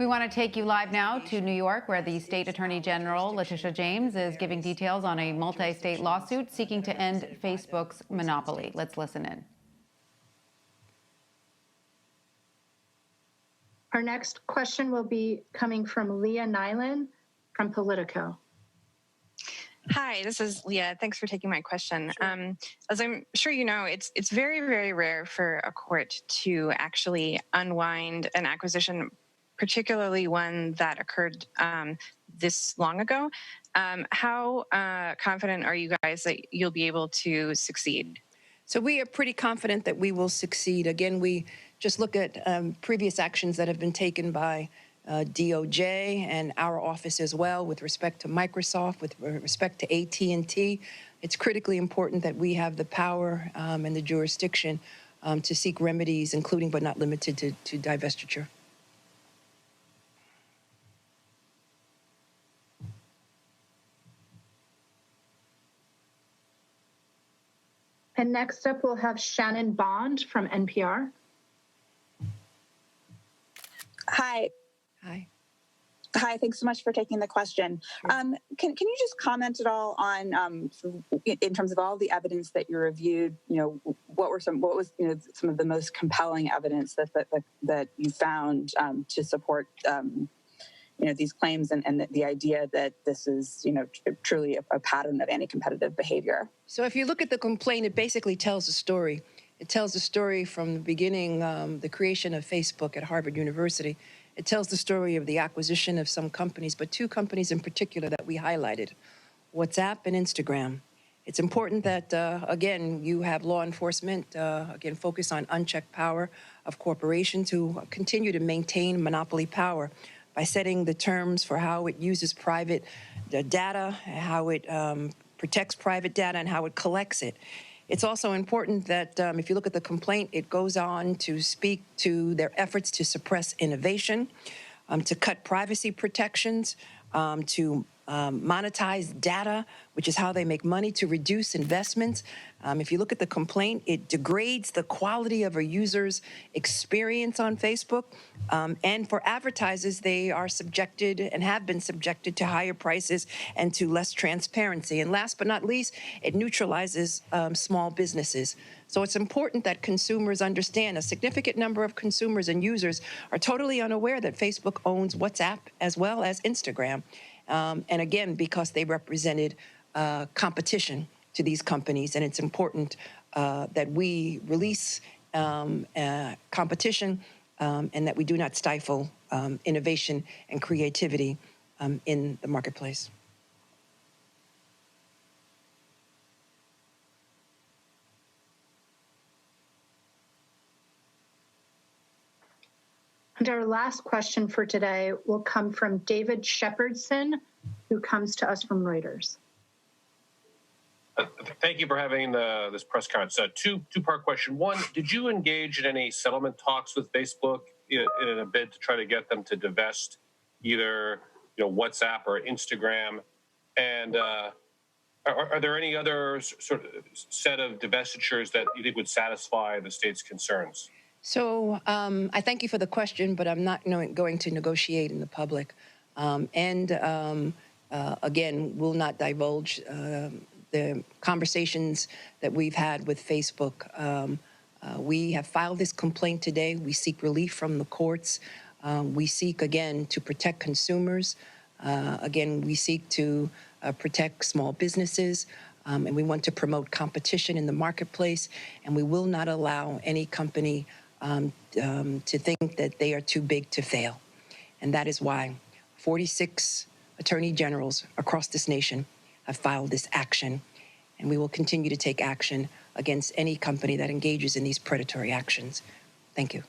We want to take you live now to New York, where the state attorney general, Letitia James, is giving details on a multi-state lawsuit seeking to end Facebook's monopoly. Let's listen in. Our next question will be coming from Leah Nyland from Politico. Hi, this is Leah. Thanks for taking my question. Sure. As I'm sure you know, it's very, very rare for a court to actually unwind an acquisition, particularly one that occurred this long ago. How confident are you guys that you'll be able to succeed? So we are pretty confident that we will succeed. Again, we just look at previous actions that have been taken by DOJ and our office as well with respect to Microsoft, with respect to AT&T. It's critically important that we have the power and the jurisdiction to seek remedies, including but not limited to divestiture. And next up, we'll have Shannon Bond from NPR. Hi. Hi. Hi, thanks so much for taking the question. Sure. Can you just comment at all on, in terms of all the evidence that you reviewed, what was some of the most compelling evidence that you found to support, these claims and the idea that this is, truly a pattern of anti-competitive behavior? So if you look at the complaint, it basically tells a story. It tells the story from the beginning, the creation of Facebook at Harvard University. It tells the story of the acquisition of some companies, but two companies in particular that we highlighted, WhatsApp and Instagram. It's important that, again, you have law enforcement, again, focus on unchecked power of corporations who continue to maintain monopoly power by setting the terms for how it uses private data, how it protects private data, and how it collects it. It's also important that if you look at the complaint, it goes on to speak to their efforts to suppress innovation, to cut privacy protections, to monetize data, which is how they make money, to reduce investments. If you look at the complaint, it degrades the quality of a user's experience on Facebook. And for advertisers, they are subjected and have been subjected to higher prices and to less transparency. And last but not least, it neutralizes small businesses. So it's important that consumers understand. A significant number of consumers and users are totally unaware that Facebook owns WhatsApp as well as Instagram. And again, because they represented competition to these companies. And it's important that we release competition and that we do not stifle innovation and creativity in the marketplace. And our last question for today will come from David Shepardson, who comes to us from Reuters. Thank you for having this press conference. Two-part question. One, did you engage in any settlement talks with Facebook in a bid to try to get them to divest either WhatsApp or Instagram? And are there any other sort of set of divestitures that you think would satisfy the state's concerns? So I thank you for the question, but I'm not going to negotiate in the public. Again, will not divulge the conversations that we've had with Facebook. We have filed this complaint today. We seek relief from the courts. We seek, again, to protect consumers. Again, we seek to protect small businesses. And we want to promote competition in the marketplace. And we will not allow any company to think that they are too big to fail. And that is why 46 attorney generals across this nation have filed this action. And we will continue to take action against any company that engages in these predatory actions. Thank you.